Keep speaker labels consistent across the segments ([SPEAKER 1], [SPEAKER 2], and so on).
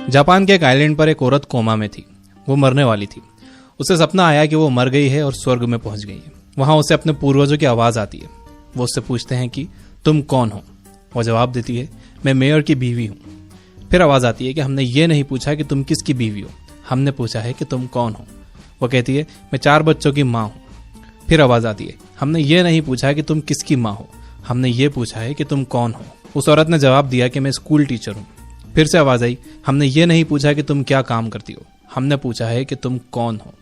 [SPEAKER 1] Japan के एक island पर एक औरत कोमा में थी। वो मरने वाली थी। उसे सपना आया कि वो मर गई है और स्वर्ग में पहुंच गई है। वहां उसे अपने पूर्वजों की आवाज आती है। वो उससे पूछते हैं कि तुम कौन हो। वो जवाब देती है, मैं मेयर की बीवी हूं। फिर आवाज आती है कि हमने ये नहीं पूछा कि तुम किसकी बीवी हो, हमने पूछा है कि तुम कौन हो। वो कहती है, मैं 4 बच्चों की माँ हूं। फिर आवाज आती है, हमने ये नहीं पूछा कि तुम किसकी माँ हो, हमने ये पूछा है कि तुम कौन हो। उस औरत ने जवाब दिया कि मैं स्कूल टीचर हूं। फिर से आवाज आई, हमने ये नहीं पूछा कि तुम क्या काम करती हो, हमने पूछा है कि तुम कौन हो।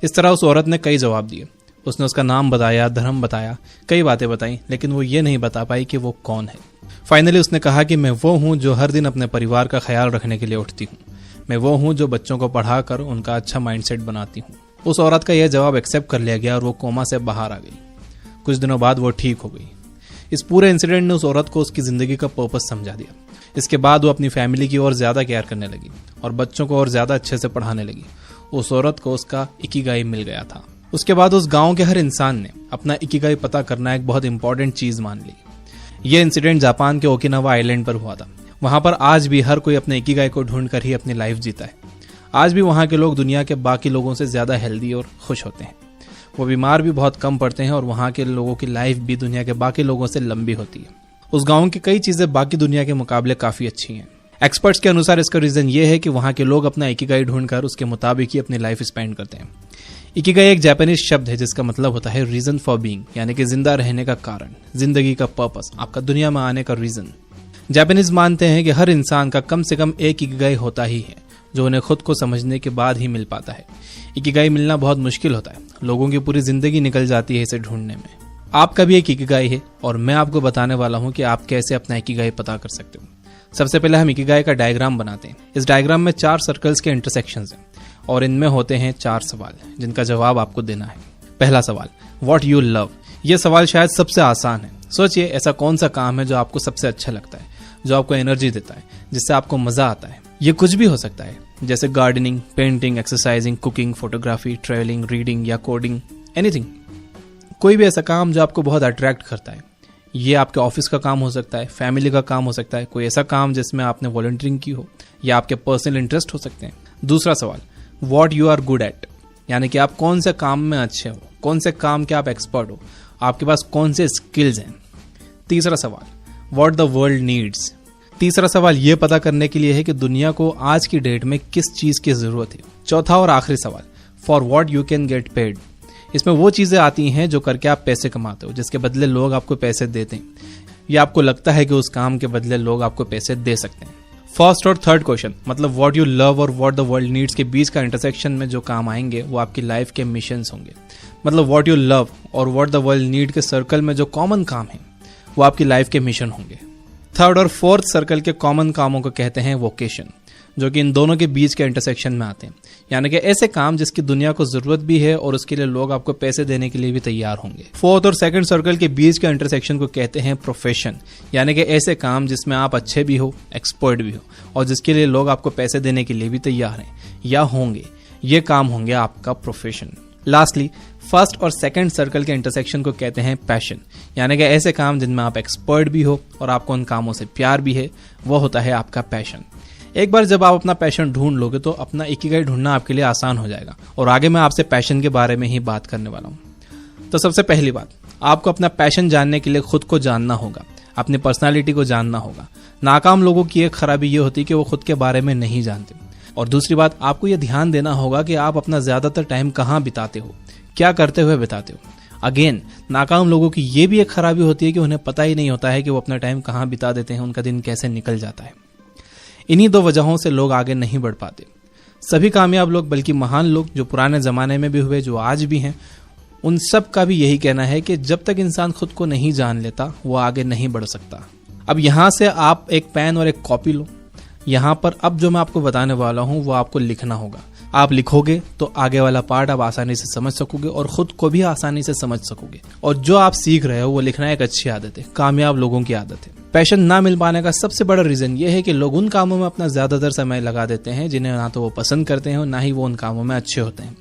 [SPEAKER 1] इस तरह उस औरत ने कई जवाब दिए। उसने उसका नाम बताया, धर्म बताया, कई बातें बताई, लेकिन वो ये नहीं बता पाई कि वो कौन है। फाइनली उसने कहा कि मैं वो हूं जो हर दिन अपने परिवार का ख्याल रखने के लिए उठती हूं। मैं वो हूं जो बच्चों को पढ़ाकर उनका अच्छा माइंडसेट बनाती हूं। उस औरत का यह जवाब एक्सेप्ट कर लिया गया और वो कोमा से बाहर आ गई। कुछ दिनों बाद वो ठीक हो गई। इस पूरे इंसिडेंट ने उस औरत को उसकी जिंदगी का पर्पस समझा दिया। इसके बाद वो अपनी फैमिली की और ज्यादा केयर करने लगी और बच्चों को और ज्यादा अच्छे से पढ़ाने लगी। उस औरत को उसका इकिगाई मिल गया था। उसके बाद उस गांव के हर इंसान ने अपना इकिगाई पता करना एक बहुत इंपॉर्टेंट चीज मान ली। ये इंसिडेंट जापान के ओकिनावा आइलैंड पर हुआ था। वहां पर आज भी हर कोई अपने इकिगाई को ढूंढकर ही अपनी लाइफ जीता है। आज भी वहां के लोग दुनिया के बाकी लोगों से ज्यादा हेल्दी और खुश होते हैं। वो बीमार भी बहुत कम पड़ते हैं और वहां के लोगों की लाइफ भी दुनिया के बाकी लोगों से लंबी होती है। उस गांव की कई चीजें बाकी दुनिया के मुकाबले काफी अच्छी हैं। एक्सपर्ट्स के अनुसार इसका रीजन ये है कि वहां के लोग अपना इकिगाई ढूंढकर उसके मुताबिक ही अपनी लाइफ स्पेंड करते हैं। इकिगाई एक जापानीज शब्द है जिसका मतलब होता है रीजन फॉर बीइंग, यानी कि जिंदा रहने का कारण, जिंदगी का पर्पस, आपका दुनिया में आने का रीजन। जापानीज मानते हैं कि हर इंसान का कम से कम एक इकिगाई होता ही है, जो उन्हें खुद को समझने के बाद ही मिल पाता है। इकिगाई मिलना बहुत मुश्किल होता है। लोगों की पूरी जिंदगी निकल जाती है इसे ढूंढने में। आपका भी एक इकिगाई है और मैं आपको बताने वाला हूं कि आप कैसे अपना इकिगाई पता कर सकते हो। सबसे पहले हम इकिगाई का डायग्राम बनाते हैं। इस डायग्राम में 4 सर्कल्स के इंटरसेक्शंस हैं और इनमें होते हैं 4 सवाल जिनका जवाब आपको देना है। पहला सवाल, व्हाट यू लव। यह सवाल शायद सबसे आसान है। सोचिए, ऐसा कौन सा काम है जो आपको सबसे अच्छा लगता है, जो आपको एनर्जी देता है, जिससे आपको मजा आता है। ये कुछ भी हो सकता है, जैसे gardening, painting, exercising, cooking, photography, travelling, reading या कोडिंग, एनीथिंग। कोई भी ऐसा काम जो आपको बहुत अट्रैक्ट करता है। ये आपके ऑफिस का काम हो सकता है, फैमिली का काम हो सकता है, कोई ऐसा काम जिसमें आपने वॉलंटियरिंग की हो या आपके पर्सनल इंटरेस्ट हो सकते हैं। दूसरा सवाल, what you are good at, यानी कि आप कौन से काम में अच्छे हो, कौन से काम के आप एक्सपर्ट हो, आपके पास कौन से स्किल्स हैं। तीसरा सवाल, व्हाट द वर्ल्ड नीड्स। तीसरा सवाल यह पता करने के लिए है कि दुनिया को आज की डेट में किस चीज की जरूरत है। चौथा और आखिरी सवाल, for what you can get paid. इसमें वो चीजें आती हैं जो करके आप पैसे कमाते हो, जिसके बदले लोग आपको पैसे देते हैं, या आपको लगता है कि उस काम के बदले लोग आपको पैसे दे सकते हैं। फर्स्ट और थर्ड क्वेश्चन, मतलब व्हाट यू लव और व्हाट द वर्ल्ड नीड्स के बीच का इंटरसेक्शन में जो काम आएंगे वो आपकी लाइफ के मिशंस होंगे। मतलब व्हाट यू लव और व्हाट द वर्ल्ड नीड के सर्कल में जो कॉमन काम है वो आपकी लाइफ के मिशन होंगे। थर्ड और फोर्थ सर्कल के कॉमन कामों को कहते हैं वोकेशन, जो कि इन दोनों के बीच के इंटरसेक्शन में आते हैं, यानी कि ऐसे काम जिसकी दुनिया को जरूरत भी है और उसके लिए लोग आपको पैसे देने के लिए भी तैयार होंगे। फोर्थ और सेकंड सर्कल के बीच के इंटरसेक्शन को कहते हैं प्रोफेशन, यानी कि ऐसे काम जिसमें आप अच्छे भी हो, एक्सपर्ट भी हो और जिसके लिए लोग आपको पैसे देने के लिए भी तैयार हैं या होंगे। ये काम होंगे आपका प्रोफेशन। लास्टली, फर्स्ट और सेकंड सर्कल के इंटरसेक्शन को कहते हैं पैशन, यानी कि ऐसे काम जिनमें आप एक्सपर्ट भी हो और आपको उन कामों से प्यार भी है, वो होता है आपका पैशन। एक बार जब आप अपना पैशन ढूंढ लोगे तो अपना इकिगाई ढूंढना आपके लिए आसान हो जाएगा और आगे मैं आपसे पैशन के बारे में ही बात करने वाला हूं। तो सबसे पहली बात, आपको अपना पैशन जानने के लिए खुद को जानना होगा, अपनी पर्सनालिटी को जानना होगा। नाकाम लोगों की एक खराबी ये होती है कि वो खुद के बारे में नहीं जानते। और दूसरी बात, आपको ये ध्यान देना होगा कि आप अपना ज्यादातर टाइम कहाँ बिताते हो, क्या करते हुए बिताते हो। अगेन, नाकाम लोगों की ये भी एक खराबी होती है कि उन्हें पता ही नहीं होता है कि वो अपना टाइम कहाँ बिता देते हैं, उनका दिन कैसे निकल जाता है। इन्हीं 2 वजहों से लोग आगे नहीं बढ़ पाते। सभी कामयाब लोग, बल्कि महान लोग जो पुराने जमाने में भी हुए, जो आज भी हैं, उन सब का भी यही कहना है कि जब तक इंसान खुद को नहीं जान लेता वो आगे नहीं बढ़ सकता। अब यहां से आप एक पेन और एक कॉपी लो। यहां पर अब जो मैं आपको बताने वाला हूं वो आपको लिखना होगा। आप लिखोगे तो आगे वाला पार्ट आप आसानी से समझ सकोगे और खुद को भी आसानी से समझ सकोगे। और जो आप सीख रहे हो वो लिखना एक अच्छी आदत है, कामयाब लोगों की आदत है। पैशन ना मिल पाने का सबसे बड़ा रीजन ये है कि लोग उन कामों में अपना ज्यादातर समय लगा देते हैं जिन्हें ना तो वो पसंद करते हैं और ना ही वो उन कामों में अच्छे होते हैं।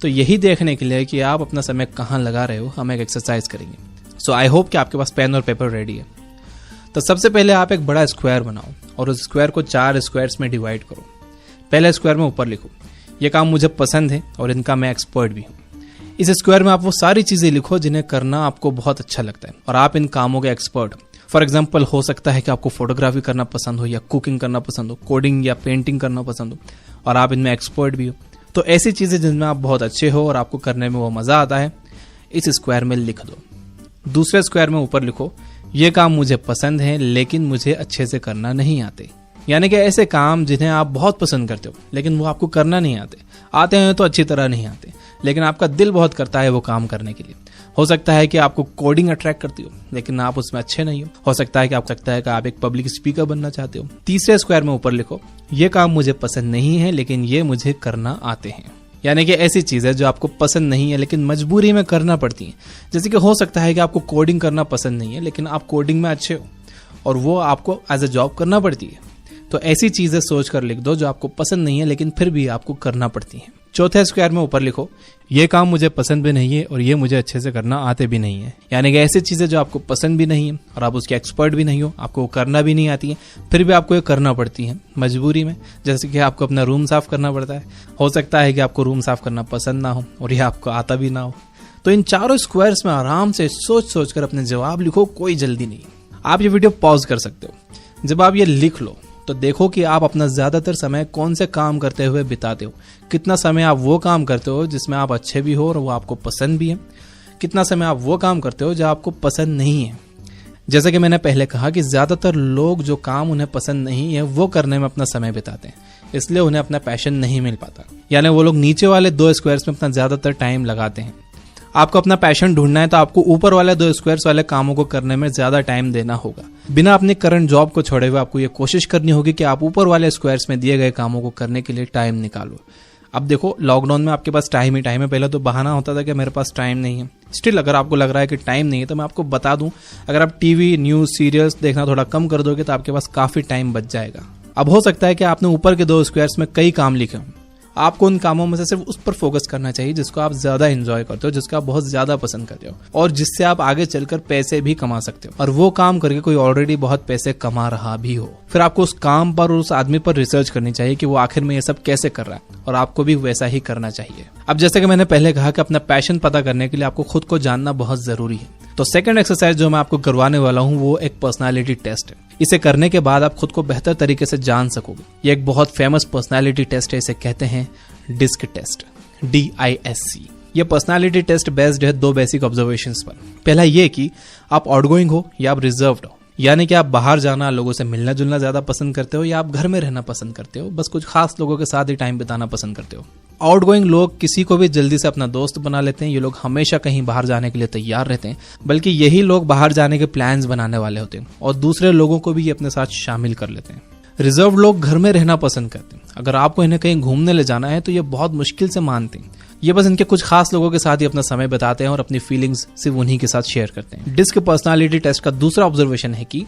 [SPEAKER 1] तो यही देखने के लिए कि आप अपना समय कहाँ लगा रहे हो, हम एक एक्सरसाइज करेंगे। सो आई होप कि आपके पास पेन और पेपर रेडी है। तो सबसे पहले आप एक बड़ा स्क्वायर बनाओ और उस स्क्वायर को 4 स्क्वायर्स में डिवाइड करो। पहले स्क्वायर में ऊपर लिखो, ये काम मुझे पसंद है और इनका मैं एक्सपर्ट भी हूँ। इस स्क्वायर में आप वो सारी चीजें लिखो जिन्हें करना आपको बहुत अच्छा लगता है और आप इन कामों के एक्सपर्ट हो। फॉर एग्जाम्पल, हो सकता है कि आपको फोटोग्राफी करना पसंद हो या कुकिंग करना पसंद हो, कोडिंग या पेंटिंग करना पसंद हो और आप इनमें एक्सपर्ट भी हो। तो ऐसी चीजें जिनमें आप बहुत अच्छे हो और आपको करने में वो मजा आता है, इस स्क्वायर में लिख दो। दूसरे स्क्वायर में ऊपर लिखो, ये काम मुझे पसंद है लेकिन मुझे अच्छे से करना नहीं आते। यानी कि ऐसे काम जिन्हें आप बहुत पसंद करते हो लेकिन वो आपको करना नहीं आते हैं तो अच्छी तरह नहीं आते, लेकिन आपका दिल बहुत करता है वो काम करने के लिए। हो सकता है कि आपको कोडिंग अट्रैक्ट करती हो लेकिन आप उसमें अच्छे नहीं हो सकता है कि आप एक पब्लिक स्पीकर बनना चाहते हो। तीसरे स्क्वायर में ऊपर लिखो, ये काम मुझे पसंद नहीं है लेकिन ये मुझे करना आते हैं। यानी कि ऐसी चीजें जो आपको पसंद नहीं है लेकिन मजबूरी में करना पड़ती है। जैसे कि हो सकता है कि आपको कोडिंग करना पसंद नहीं है लेकिन आप कोडिंग में अच्छे हो और वो आपको एज ए जॉब करना पड़ती है। तो ऐसी चीजें सोच कर लिख दो जो आपको पसंद नहीं है लेकिन फिर भी आपको करना पड़ती हैं। चौथे स्क्वायर में ऊपर लिखो, ये काम मुझे पसंद भी नहीं है और ये मुझे अच्छे से करना आते भी नहीं है। यानी कि ऐसी चीजें जो आपको पसंद भी नहीं है और आप उसके एक्सपर्ट भी नहीं हो, आपको करना भी नहीं आती है, फिर भी आपको ये करना पड़ती है मजबूरी में। जैसे कि आपको अपना रूम साफ करना पड़ता है। हो सकता है कि आपको रूम साफ करना पसंद ना हो और ये आपको आता भी ना हो। तो इन चारों स्क्वायर्स में आराम से सोच कर अपने जवाब लिखो, कोई जल्दी नहीं। आप ये वीडियो पॉज कर सकते हो। जब आप ये लिख लो तो देखो कि आप अपना ज्यादातर समय कौन से काम करते हुए बिताते हो। कितना समय आप वो काम करते हो जिसमें आप अच्छे भी हो और वो आपको पसंद भी है। कितना समय आप वो काम करते हो जो आपको पसंद नहीं है। जैसे कि मैंने पहले कहा कि ज्यादातर लोग जो काम उन्हें पसंद नहीं है वो करने में अपना समय बिताते हैं, इसलिए उन्हें अपना पैशन नहीं मिल पाता। यानी वो लोग नीचे वाले 2 स्क्वायर्स में अपना ज्यादातर टाइम लगाते हैं। आपको अपना पैशन ढूंढना है तो आपको ऊपर वाले 2 स्क्वायर्स वाले कामों को करने में ज्यादा टाइम देना होगा। बिना अपनी करंट जॉब को छोड़े हुए आपको ये कोशिश करनी होगी कि आप ऊपर वाले स्क्वायर्स में दिए गए कामों को करने के लिए टाइम निकालो। अब देखो, लॉकडाउन में आपके पास टाइम ही टाइम है। पहले तो बहाना होता था कि मेरे पास टाइम नहीं है। स्टिल अगर आपको लग रहा है कि टाइम नहीं है तो मैं आपको बता दूं, अगर आप टीवी, न्यूज, सीरियल्स देखना थोड़ा कम कर दोगे तो आपके पास काफी टाइम बच जाएगा। अब हो सकता है कि आपने ऊपर के 2 स्क्वायर्स में कई काम लिखे हों। आपको उन कामों में से सिर्फ उस पर फोकस करना चाहिए जिसको आप ज्यादा एंजॉय करते हो, जिसको आप बहुत ज्यादा पसंद करते हो और जिससे आप आगे चलकर पैसे भी कमा सकते हो। और वो काम करके कोई ऑलरेडी बहुत पैसे कमा रहा भी हो, फिर आपको उस काम पर और उस आदमी पर रिसर्च करनी चाहिए कि वो आखिर में ये सब कैसे कर रहा है और आपको भी वैसा ही करना चाहिए। अब जैसे कि मैंने पहले कहा कि अपना पैशन पता करने के लिए आपको खुद को जानना बहुत जरूरी है। तो सेकंड एक्सरसाइज जो मैं आपको करवाने वाला हूँ वो एक पर्सनालिटी टेस्ट है। इसे करने के बाद आप खुद को बेहतर तरीके से जान सकोगे। ये एक बहुत फेमस पर्सनालिटी टेस्ट है। इसे कहते हैं डिस्क टेस्ट, DISC। ये पर्सनालिटी टेस्ट बेस्ड है 2 बेसिक ऑब्जर्वेशंस पर। पहला ये कि आप आउटगोइंग हो या आप रिजर्व्ड हो। यानी कि आप बाहर जाना, लोगों से मिलना जुलना ज्यादा पसंद करते हो या आप घर में रहना पसंद करते हो, बस कुछ खास लोगों के साथ ही टाइम बिताना पसंद करते हो। आउटगोइंग लोग किसी को भी जल्दी से अपना दोस्त बना लेते हैं। ये लोग हमेशा कहीं बाहर जाने के लिए तैयार रहते हैं, बल्कि यही लोग बाहर जाने के प्लान्स बनाने वाले होते हैं और दूसरे लोगों को भी ये अपने साथ शामिल कर लेते हैं। रिजर्व लोग घर में रहना पसंद करते हैं। अगर आपको इन्हें कहीं घूमने ले जाना है तो ये बहुत मुश्किल से मानते हैं। ये बस इनके कुछ खास लोगों के साथ ही अपना समय बिताते हैं और अपनी फीलिंग्स सिर्फ उन्हीं के साथ शेयर करते हैं। डिस्क पर्सनालिटी टेस्ट का दूसरा ऑब्जर्वेशन है कि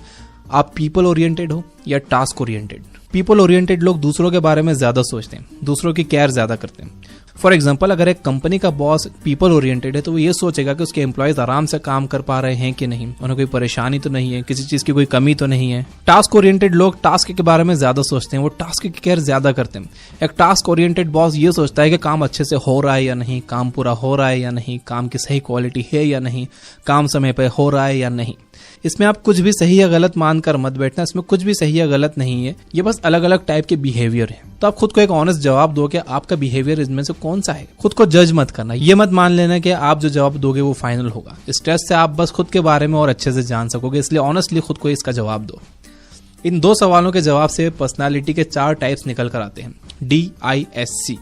[SPEAKER 1] आप पीपल ओरिएंटेड हो या टास्क ओरिएंटेड। पीपल ओरिएंटेड लोग दूसरों के बारे में ज्यादा सोचते हैं, दूसरों की केयर ज्यादा करते हैं। फॉर एग्जाम्पल, अगर एक कंपनी का बॉस पीपल ओरिएंटेड है तो वो ये सोचेगा कि उसके एम्प्लॉयज आराम से काम कर पा रहे हैं कि नहीं, उन्हें कोई परेशानी तो नहीं है, किसी चीज की कोई कमी तो नहीं है। टास्क ओरिएंटेड लोग टास्क के बारे में ज्यादा सोचते हैं, वो टास्क की केयर ज्यादा करते हैं। एक टास्क ओरिएंटेड बॉस ये सोचता है कि काम अच्छे से हो रहा है या नहीं, काम पूरा हो रहा है या नहीं, काम की सही क्वालिटी है या नहीं, काम समय पर हो रहा है या नहीं। इसमें आप कुछ भी सही या गलत मानकर मत बैठना। इसमें कुछ भी सही या गलत नहीं है, ये बस अलग अलग टाइप के बिहेवियर है। तो आप खुद को एक ऑनेस्ट जवाब दो कि आपका बिहेवियर इसमें से कौन सा है। खुद को जज मत करना। ये मत मान लेना कि आप जो जवाब दोगे वो फाइनल होगा। इस टेस्ट से आप बस खुद के बारे में और अच्छे से जान सकोगे, इसलिए ऑनेस्टली खुद को इसका जवाब दो। इन 2 सवालों के जवाब से पर्सनालिटी के 4 टाइप्स निकल कर आते हैं, DISC।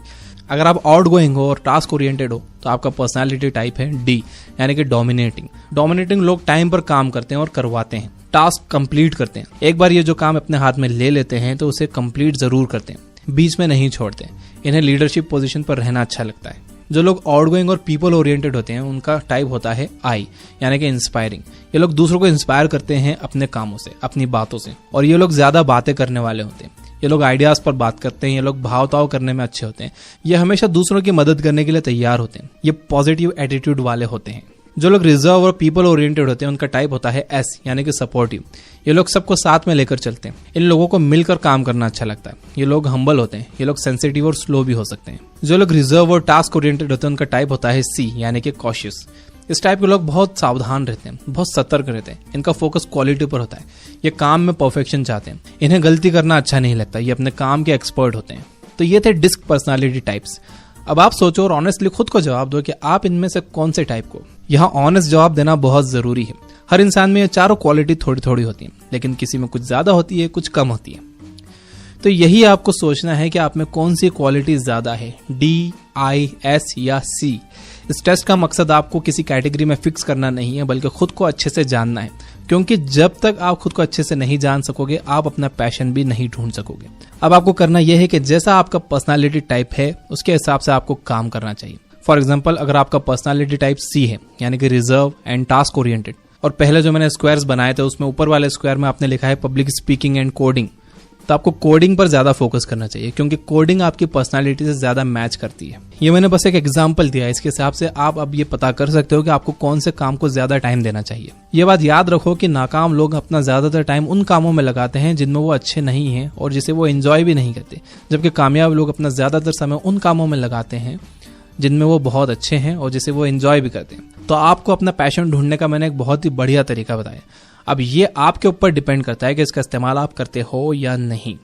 [SPEAKER 1] अगर आप आउटगोइंग हो और टास्क ओरिएंटेड हो तो आपका पर्सनालिटी टाइप है D, यानी कि डोमिनेटिंग। डोमिनेटिंग लोग टाइम पर काम करते हैं और करवाते हैं, टास्क कंप्लीट करते हैं। एक बार ये जो काम अपने हाथ में ले लेते हैं तो उसे कंप्लीट जरूर करते हैं, बीच में नहीं छोड़ते। इन्हें लीडरशिप पोजीशन पर रहना अच्छा लगता है। जो लोग आउटगोइंग और पीपल ओरिएंटेड होते हैं उनका टाइप होता है I, यानी कि इंस्पायरिंग। ये लोग दूसरों को इंस्पायर करते हैं अपने कामों से, अपनी बातों से, और ये लोग ज्यादा बातें करने वाले होते हैं। ये लोग आइडियाज पर बात करते हैं, ये लोग भाव-ताव करने में अच्छे होते हैं, ये हमेशा दूसरों की मदद करने के लिए तैयार होते हैं, ये पॉजिटिव एटीट्यूड वाले होते हैं। जो लोग रिजर्व और पीपल ओरिएंटेड होते हैं उनका टाइप होता है एस, यानी कि सपोर्टिव। ये लोग सबको साथ में लेकर चलते हैं। इन लोगों को मिलकर काम करना अच्छा लगता है। ये लोग हम्बल होते हैं। ये लोग सेंसिटिव और स्लो भी हो सकते हैं। जो लोग रिजर्व और टास्क ओरिएंटेड होते हैं उनका टाइप होता है सी, यानी कि कॉशियस। इस टाइप के लोग बहुत सावधान रहते हैं, बहुत सतर्क रहते हैं। इनका फोकस क्वालिटी पर होता है। ये काम में परफेक्शन चाहते हैं। इन्हें गलती करना अच्छा नहीं लगता। ये अपने काम के एक्सपर्ट होते हैं। तो ये थे डिस्क पर्सनालिटी टाइप्स। अब आप सोचो और ऑनेस्टली खुद को जवाब दो कि आप इनमें से कौन से टाइप को। यहाँ ऑनेस्ट जवाब देना बहुत जरूरी है। हर इंसान में ये चारों क्वालिटी थोड़ी थोड़ी होती है, लेकिन किसी में कुछ ज्यादा होती है, कुछ कम होती है। तो यही आपको सोचना है कि आप में कौन सी क्वालिटी ज्यादा है, डी, आई, एस या सी। इस टेस्ट का मकसद आपको किसी कैटेगरी में फिक्स करना नहीं है, बल्कि खुद को अच्छे से जानना है। क्योंकि जब तक आप खुद को अच्छे से नहीं जान सकोगे, आप अपना पैशन भी नहीं ढूंढ सकोगे। अब आपको करना यह है कि जैसा आपका पर्सनालिटी टाइप है उसके हिसाब से आपको काम करना चाहिए। फॉर एग्जाम्पल, अगर आपका पर्सनालिटी टाइप सी है, यानी कि रिजर्व एंड टास्क ओरिएंटेड, और पहले जो मैंने स्क्वायर्स बनाए थे उसमें ऊपर वाले स्क्वायर में आपने लिखा है पब्लिक स्पीकिंग एंड कोडिंग, तो आपको कोडिंग पर ज्यादा फोकस करना चाहिए, क्योंकि कोडिंग आपकी पर्सनालिटी से ज्यादा मैच करती है। ये मैंने बस एक एग्जांपल दिया है। इसके हिसाब से आप अब ये पता कर सकते हो कि आपको कौन से काम को ज्यादा टाइम देना चाहिए। ये बात याद रखो कि नाकाम लोग अपना ज्यादातर टाइम उन कामों में लगाते हैं जिनमें वो अच्छे नहीं हैं और जिसे वो एंजॉय भी नहीं करते, जबकि कामयाब लोग अपना ज्यादातर समय उन कामों में लगाते हैं जिनमें वो बहुत अच्छे हैं और जिसे वो एंजॉय भी करते हैं। तो आपको अपना पैशन ढूंढने का मैंने एक बहुत ही बढ़िया तरीका बताया। अब ये आपके ऊपर डिपेंड करता है कि इसका इस्तेमाल आप करते हो या नहीं।